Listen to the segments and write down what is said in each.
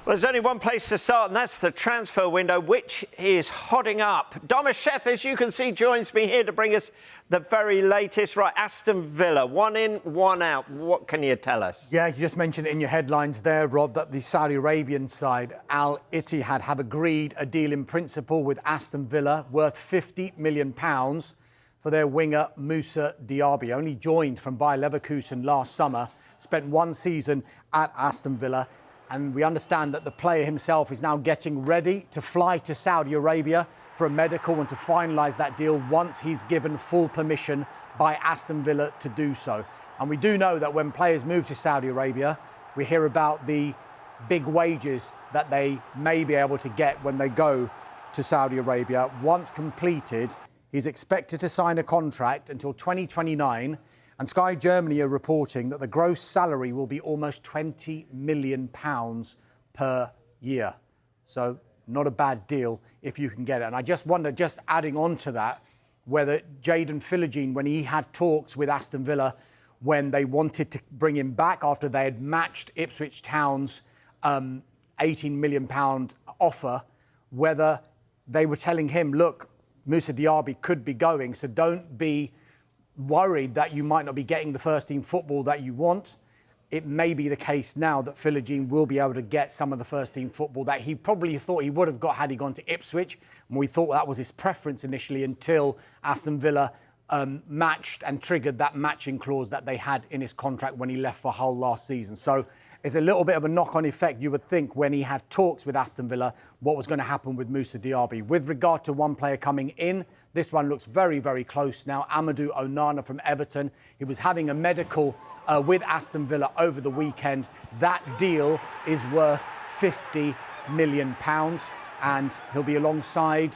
Well, there's only one place to start, and that's the transfer window, which is hotting up. Thomas Sheff, as you can see, joins me here to bring us the very latest. Right, Aston Villa, one in, one out. What can you tell us? Yeah, you just mentioned in your headlines there, Rob, that the Saudi Arabian side, Al Ittihad, have agreed a deal in principle with Aston Villa worth £50 million for their winger Moussa Diaby. Only joined from Bayer Leverkusen last summer, spent one season at Aston Villa. And we understand that the player himself is now getting ready to fly to Saudi Arabia for a medical and to finalise that deal once he's given full permission by Aston Villa to do so. And we do know that when players move to Saudi Arabia, we hear about the big wages that they may be able to get when they go to Saudi Arabia. Once completed, he's expected to sign a contract until 2029. And Sky Germany are reporting that the gross salary will be almost £20 million per year. So not a bad deal if you can get it. And I just wonder, just adding on to that, whether Jadon Philogene, when he had talks with Aston Villa, when they wanted to bring him back after they had matched Ipswich Town's £18 million offer, whether they were telling him, look, Moussa Diaby could be going, so don't be worried that you might not be getting the first team football that you want. It may be the case now that Philogene will be able to get some of the first team football that he probably thought he would have got had he gone to Ipswich. And we thought that was his preference initially until Aston Villa matched and triggered that matching clause that they had in his contract when he left for Hull last season. So it's a little bit of a knock-on effect, you would think, when he had talks with Aston Villa, what was going to happen with Moussa Diaby. With regard to one player coming in, this one looks very, very close now. Amadou Onana from Everton. He was having a medical with Aston Villa over the weekend. That deal is worth £50 million, and he'll be alongside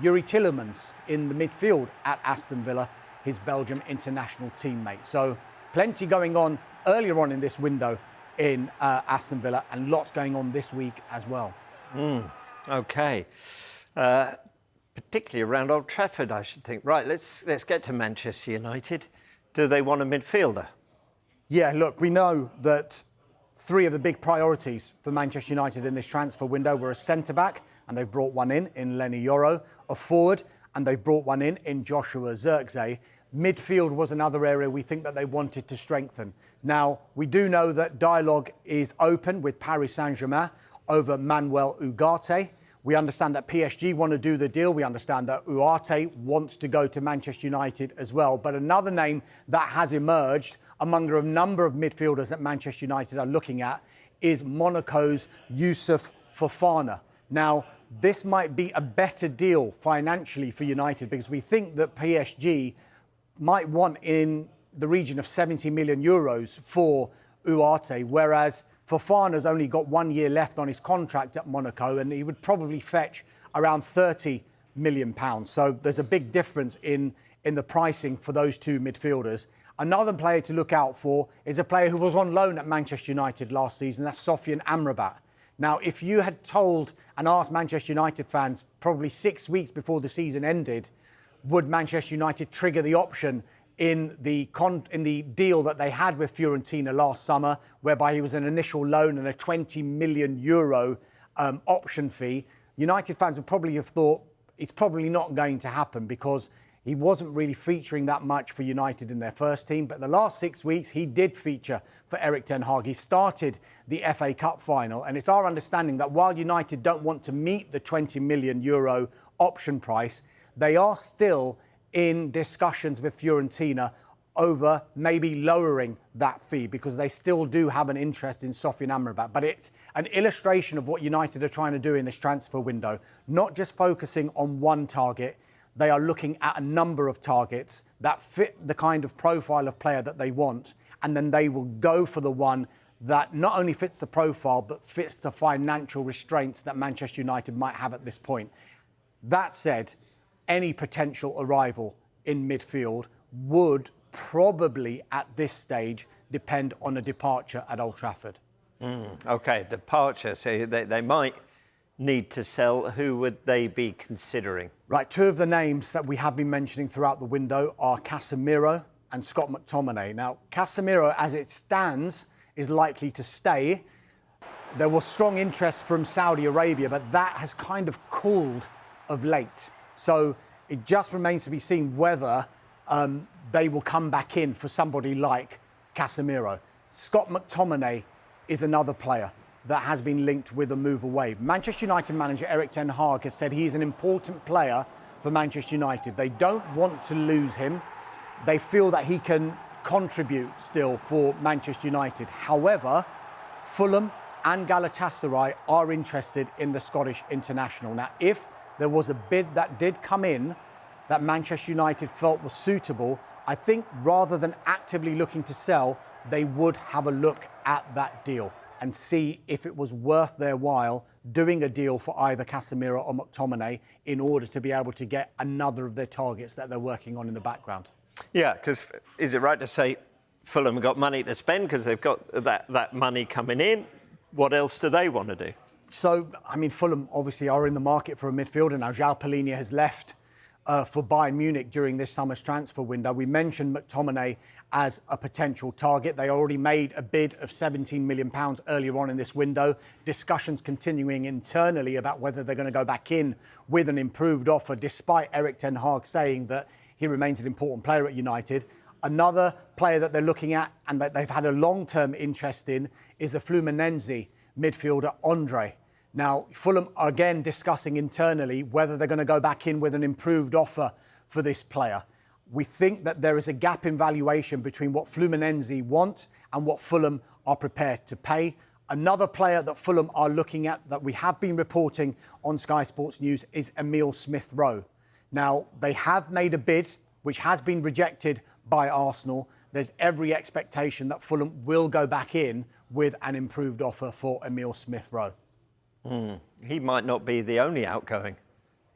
Yuri Tillemans in the midfield at Aston Villa, his Belgium international teammate. So plenty going on earlier on in this window in Aston Villa, and lots going on this week as well. OK. Particularly around Old Trafford, I should think. Right, let's get to Manchester United. Do they want a midfielder? Yeah, look, we know that three of the big priorities for Manchester United in this transfer window were a centre-back, and they've brought one in Lenny Yoro, a forward, and they've brought one in Joshua Zirkzee. Midfield was another area we think that they wanted to strengthen. Now, we do know that dialogue is open with Paris Saint-Germain over Manuel Ugarte. We understand that PSG want to do the deal. We understand that Ugarte wants to go to Manchester United as well. But another name that has emerged among a number of midfielders that Manchester United are looking at is Monaco's Youssouf Fofana. Now, this might be a better deal financially for United because we think that PSG might want in the region of 70 million euros for Ugarte, whereas Fofana's only got 1 year left on his contract at Monaco, and he would probably fetch around £30 million. So there's a big difference in the pricing for those two midfielders. Another player to look out for is a player who was on loan at Manchester United last season. That's Sofian Amrabat. Now, if you had told and asked Manchester United fans probably 6 weeks before the season ended, would Manchester United trigger the option in the deal that they had with Fiorentina last summer, whereby he was an initial loan and a €20 million option fee, United fans would probably have thought it's probably not going to happen because he wasn't really featuring that much for United in their first team. But the last 6 weeks, he did feature for Erik ten Hag. He started the FA Cup final. And it's our understanding that while United don't want to meet the €20 million option price, they are still in discussions with Fiorentina over maybe lowering that fee because they still do have an interest in Sofian Amrabat. But it's an illustration of what United are trying to do in this transfer window, not just focusing on one target. They are looking at a number of targets that fit the kind of profile of player that they want, and then they will go for the one that not only fits the profile, but fits the financial restraints that Manchester United might have at this point. That said, any potential arrival in midfield would probably at this stage depend on a departure at Old Trafford. OK, departure. So they might need to sell. Who would they be considering? Right, two of the names that we have been mentioning throughout the window are Casemiro and Scott McTominay. Now, Casemiro, as it stands, is likely to stay. there was strong interest from Saudi Arabia, but that has kind of cooled of late. So it just remains to be seen whether they will come back in for somebody like Casemiro. Scott McTominay is another player that has been linked with a move away. Manchester United manager Erik ten Hag has said he is an important player for Manchester United. They don't want to lose him. They feel that he can contribute still for Manchester United. However, Fulham and Galatasaray are interested in the Scottish international. Now, if there was a bid that did come in that Manchester United felt was suitable, I think rather than actively looking to sell, they would have a look at that deal and see if it was worth their while doing a deal for either Casemiro or McTominay in order to be able to get another of their targets that they're working on in the background. Yeah, because is it right to say Fulham have got money to spend because they've got that money coming in? What else do they want to do? So, I mean, Fulham obviously are in the market for a midfielder now. João Palhinha has left for Bayern Munich during this summer's transfer window. We mentioned McTominay as a potential target. They already made a bid of £17 million earlier on in this window. Discussions continuing internally about whether they're going to go back in with an improved offer, despite Erik ten Hag saying that he remains an important player at United. Another player that they're looking at and that they've had a long-term interest in is the Fluminense midfielder Andre. Now, Fulham are again discussing internally whether they're going to go back in with an improved offer for this player. We think that there is a gap in valuation between what Fluminense want and what Fulham are prepared to pay. Another player that Fulham are looking at that we have been reporting on Sky Sports News is Emile Smith-Rowe. Now, they have made a bid which has been rejected by Arsenal. There's every expectation that Fulham will go back in with an improved offer for Emile Smith-Rowe. He might not be the only outgoing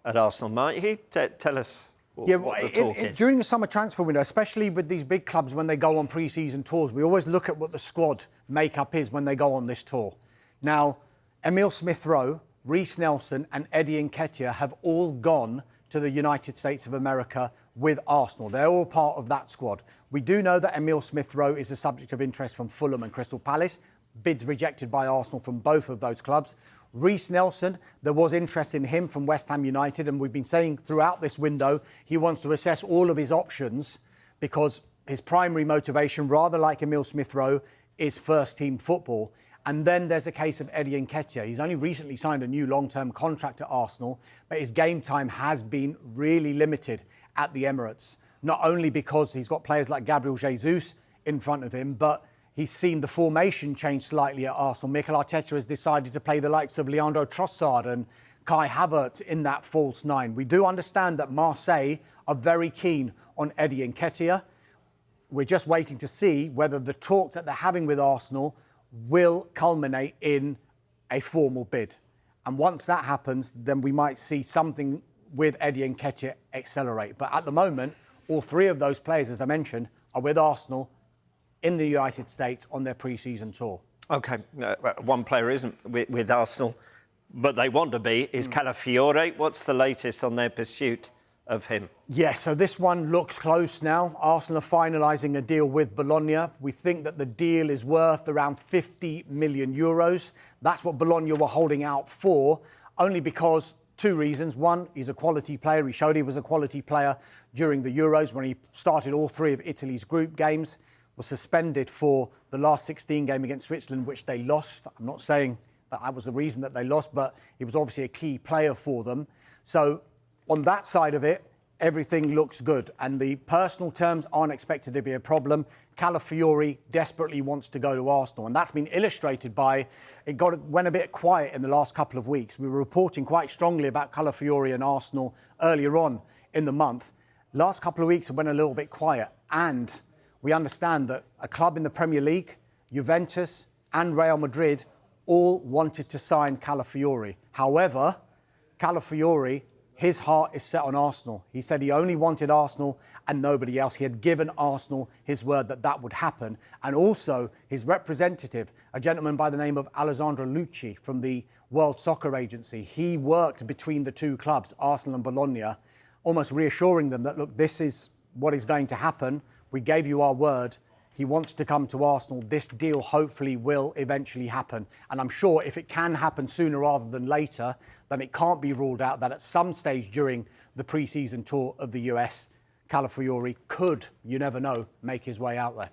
at Arsenal, might he? Tell us what the talk is. During the summer transfer window, especially with these big clubs when they go on pre-season tours, we always look at what the squad makeup is when they go on this tour. Now, Emile Smith-Rowe, Reiss Nelson and Eddie Nketiah have all gone to the United States of America with Arsenal. They're all part of that squad. We do know that Emile Smith-Rowe is a subject of interest from Fulham and Crystal Palace. Bids rejected by Arsenal from both of those clubs. Reiss Nelson, there was interest in him from West Ham United, and we've been saying throughout this window he wants to assess all of his options because his primary motivation, rather like Emile Smith-Rowe, is first-team football. And then there's a case of Eddie Nketiah. He's only recently signed a new long-term contract at Arsenal, but his game time has been really limited at the Emirates, not only because he's got players like Gabriel Jesus in front of him, but he's seen the formation change slightly at Arsenal. Mikel Arteta has decided to play the likes of Leandro Trossard and Kai Havertz in that false nine. We do understand that Marseille are very keen on Eddie Nketiah. We're just waiting to see whether the talks that they're having with Arsenal will culminate in a formal bid. And once that happens, then we might see something with Eddie Nketiah accelerate. But at the moment, all three of those players, as I mentioned, are with Arsenal in the United States on their pre-season tour. OK, one player isn't with Arsenal, but they want to be, is Calafiore. What's the latest on their pursuit of him? Yeah, so this one looks close now. Arsenal are finalising a deal with Bologna. We think that the deal is worth around €50 million. That's what Bologna were holding out for, only because two reasons. One, he's a quality player. He showed he was a quality player during the Euros when he started all three of Italy's group games, was suspended for the last 16 game against Switzerland, which they lost. I'm not saying that was the reason that they lost, but he was obviously a key player for them. So on that side of it, everything looks good. And the personal terms aren't expected to be a problem. Calafiore desperately wants to go to Arsenal. And that's been illustrated by, went a bit quiet in the last couple of weeks. We were reporting quite strongly about Calafiore and Arsenal earlier on in the month. Last couple of weeks it went a little bit quiet. And we understand that a club in the Premier League, Juventus and Real Madrid, all wanted to sign Calafiore. However, Calafiore, his heart is set on Arsenal. He said he only wanted Arsenal and nobody else. He had given Arsenal his word that that would happen. And also his representative, a gentleman by the name of Alessandro Lucci from the World Soccer Agency, he worked between the two clubs, Arsenal and Bologna, almost reassuring them that, look, this is what is going to happen. We gave you our word. He wants to come to Arsenal. This deal hopefully will eventually happen. And I'm sure if it can happen sooner rather than later, then it can't be ruled out that at some stage during the pre-season tour of the US, Calafiori could, you never know, make his way out there.